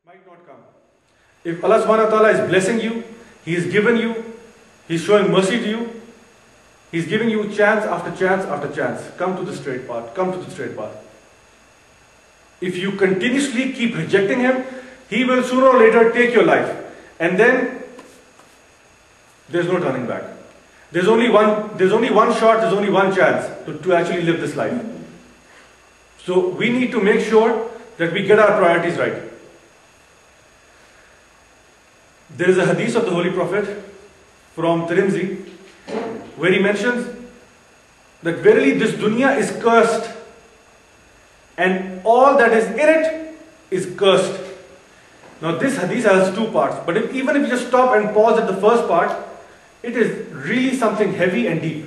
might not come. If Allah subhanahu wa ta'ala is blessing you, He is given you, He's showing mercy to you, He's giving you chance after chance after chance. Come to the straight path, come to the straight path. If you continuously keep rejecting Him, He will sooner or later take your life. And then, there's no turning back. There's only one shot, there's only one chance to actually live this life. So we need to make sure that we get our priorities right. There is a hadith of the Holy Prophet from Tirmidhi where he mentions that verily this dunya is cursed and all that is in it is cursed. Now this hadith has two parts, but even if you just stop and pause at the first part, it is really something heavy and deep.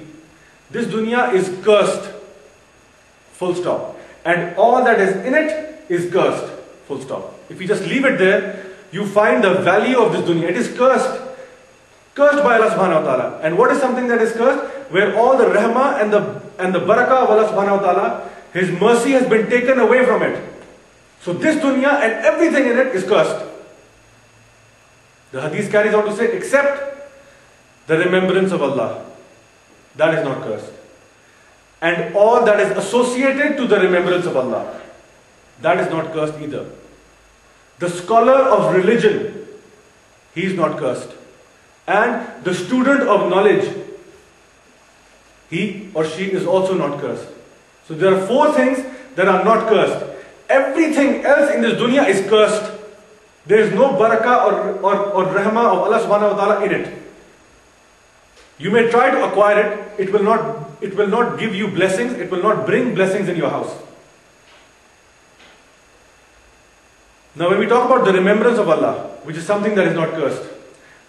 This dunya is cursed, full stop. And all that is in it is cursed, full stop. If you just leave it there, you find the value of this dunya. It is cursed. Cursed by Allah subhanahu wa ta'ala. And what is something that is cursed? Where all the rahmah and the barakah of Allah subhanahu wa ta'ala, His mercy has been taken away from it. So this dunya and everything in it is cursed. The hadith carries on to say, except the remembrance of Allah. That is not cursed. And all that is associated to the remembrance of Allah. That is not cursed either. The scholar of religion, he is not cursed. And the student of knowledge, he or she is also not cursed. So there are four things that are not cursed. Everything else in this dunya is cursed. There is no barakah or rahmah of Allah subhanahu wa ta'ala in it. You may try to acquire it, it will not give you blessings, it will not bring blessings in your house. Now when we talk about the remembrance of Allah, which is something that is not cursed,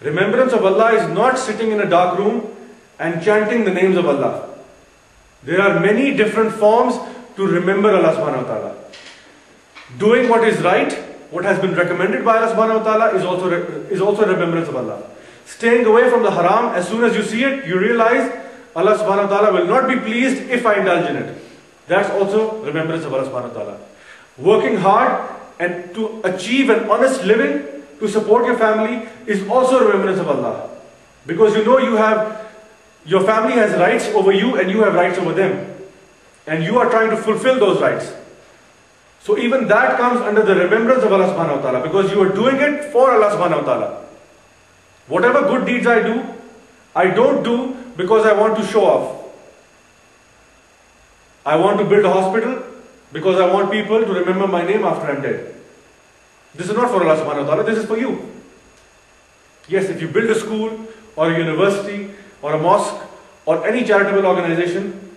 remembrance of Allah is not sitting in a dark room and chanting the names of Allah. There are many different forms to remember Allah subhanahu wa ta'ala. Doing what is right, what has been recommended by Allah subhanahu wa ta'ala is also remembrance of Allah. Staying away from the haram, as soon as you see it, you realize Allah subhanahu wa ta'ala will not be pleased if I indulge in it. That's also remembrance of Allah subhanahu wa ta'ala. Working hard and to achieve an honest living, to support your family, is also remembrance of Allah. Because you know your family has rights over you and you have rights over them. And you are trying to fulfill those rights. So even that comes under the remembrance of Allah subhanahu wa ta'ala, because you are doing it for Allah subhanahu wa ta'ala. Whatever good deeds I do, I don't do because I want to show off. I want to build a hospital because I want people to remember my name after I'm dead. This is not for Allah subhanahu wa ta'ala, this is for you. Yes, if you build a school or a university or a mosque or any charitable organization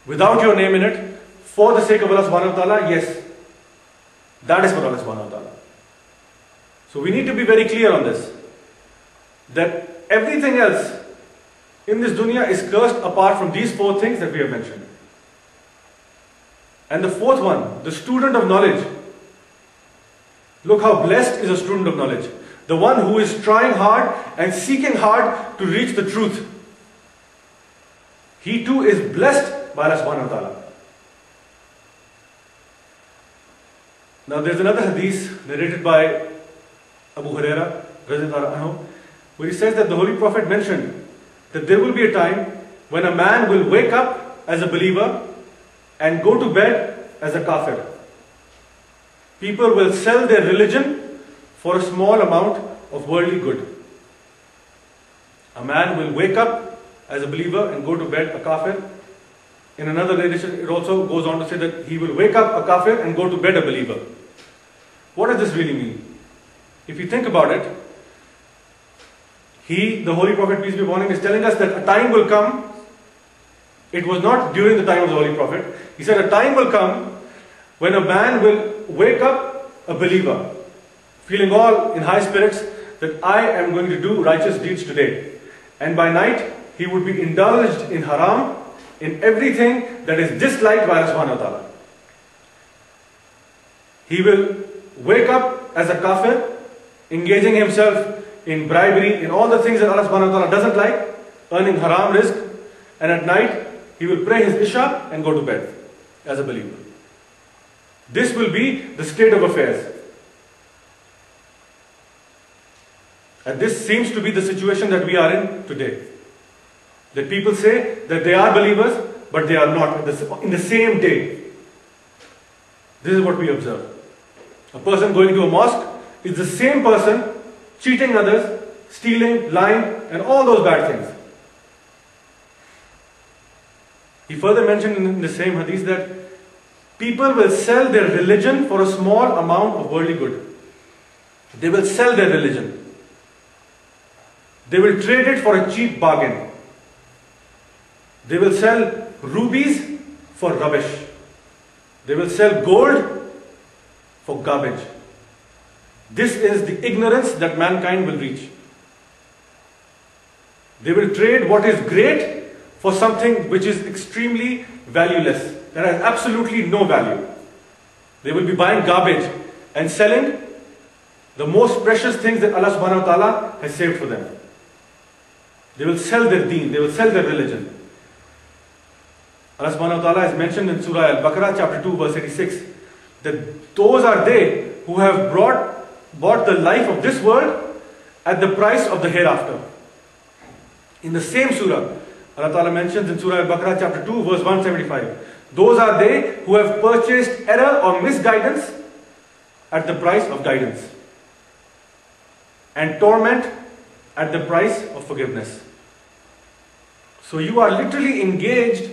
without your name in it, for the sake of Allah subhanahu wa ta'ala, yes, that is for Allah subhanahu wa ta'ala. So we need to be very clear on this, that everything else in this dunya is cursed apart from these four things that we have mentioned. And the fourth one, the student of knowledge. Look how blessed is a student of knowledge. The one who is trying hard and seeking hard to reach the truth. He too is blessed by Allah subhanahu wa ta'ala. Now there's another hadith narrated by Abu Huraira, where he says that the Holy Prophet mentioned that there will be a time when a man will wake up as a believer and go to bed as a kafir. People will sell their religion for a small amount of worldly good. A man will wake up as a believer and go to bed a kafir. In another narration, it also goes on to say that he will wake up a kafir and go to bed a believer. What does this really mean? If you think about it, the Holy Prophet, peace be upon him, is telling us that a time will come. It was not during the time of the Holy Prophet. He said a time will come when a man will wake up a believer, feeling all in high spirits that I am going to do righteous deeds today. And by night, he would be indulged in haram, in everything that is disliked by Allah subhanahu wa ta'ala. He will wake up as a kafir, engaging himself in bribery, in all the things that Allah subhanahu wa ta'ala doesn't like, earning haram rizq, and at night he will pray his isha and go to bed as a believer. This will be the state of affairs. And this seems to be the situation that we are in today. That people say that they are believers, but they are not in the same day. This is what we observe. A person going to a mosque is the same person cheating others, stealing, lying, and all those bad things. He further mentioned in the same hadith that people will sell their religion for a small amount of worldly good. They will sell their religion. They will trade it for a cheap bargain. They will sell rubies for rubbish. They will sell gold for garbage. This is the ignorance that mankind will reach. They will trade what is great for something which is extremely valueless, that has absolutely no value. They will be buying garbage and selling the most precious things that Allah subhanahu wa ta'ala has saved for them. They will sell their deen, they will sell their religion. Allah subhanahu wa ta'ala has mentioned in Surah Al-Baqarah chapter 2 verse 86 that those are they who have bought the life of this world at the price of the hereafter. In the same surah, Allah Ta'ala mentions in Surah Al-Baqarah chapter 2 verse 175, those are they who have purchased error or misguidance at the price of guidance, and torment at the price of forgiveness. So you are literally engaged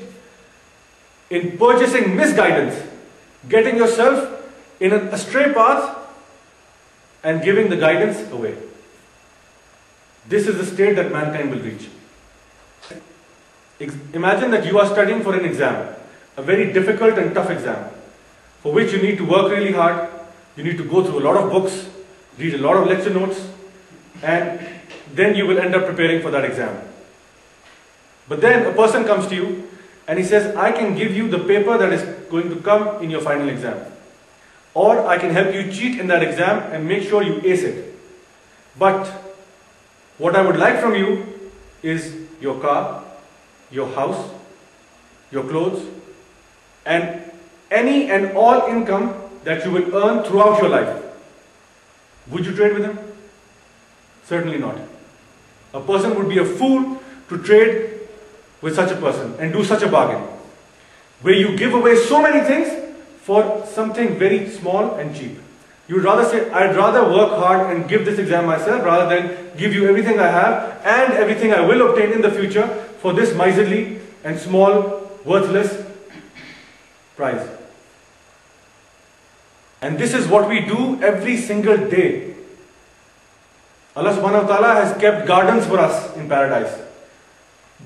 in purchasing misguidance, getting yourself in an astray path and giving the guidance away. This is the state that mankind will reach. Imagine that you are studying for an exam, a very difficult and tough exam, for which you need to work really hard, you need to go through a lot of books, read a lot of lecture notes, and then you will end up preparing for that exam. But then a person comes to you and he says, I can give you the paper that is going to come in your final exam. Or I can help you cheat in that exam and make sure you ace it. But what I would like from you is your car, your house, your clothes, and any and all income that you will earn throughout your life. Would you trade with him? Certainly not. A person would be a fool to trade with such a person and do such a bargain, where you give away so many things for something very small and cheap. You would rather say, I'd rather work hard and give this exam myself rather than give you everything I have and everything I will obtain in the future for this miserly and small, worthless prize. And this is what we do every single day. Allah subhanahu wa ta'ala has kept gardens for us in paradise.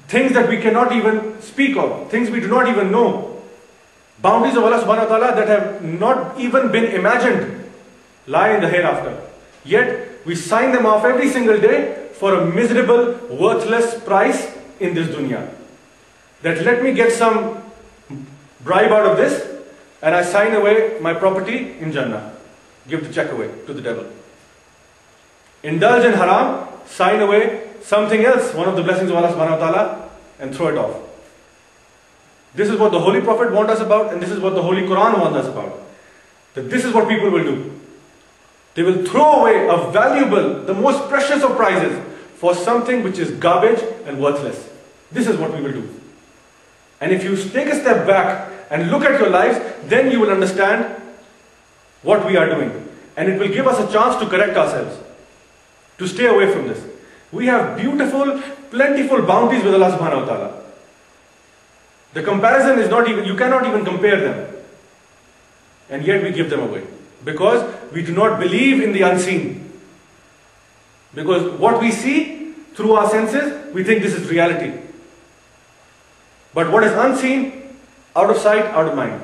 Things that we cannot even speak of, things we do not even know. Bounties of Allah subhanahu wa ta'ala that have not even been imagined lie in the hereafter. Yet we sign them off every single day for a miserable, worthless price in this dunya. That let me get some bribe out of this and I sign away my property in Jannah. Give the check away to the devil. Indulge in haram, sign away something else, one of the blessings of Allah subhanahu wa ta'ala, and throw it off. This is what the Holy Prophet warned us about, and this is what the Holy Quran warned us about. That this is what people will do. They will throw away a valuable, the most precious of prizes for something which is garbage and worthless. This is what we will do. And if you take a step back and look at your lives, then you will understand what we are doing. And it will give us a chance to correct ourselves, to stay away from this. We have beautiful, plentiful bounties with Allah subhanahu wa ta'ala. The comparison is not even, you cannot even compare them. And yet we give them away. Because we do not believe in the unseen. Because what we see through our senses, we think this is reality. But what is unseen, out of sight, out of mind.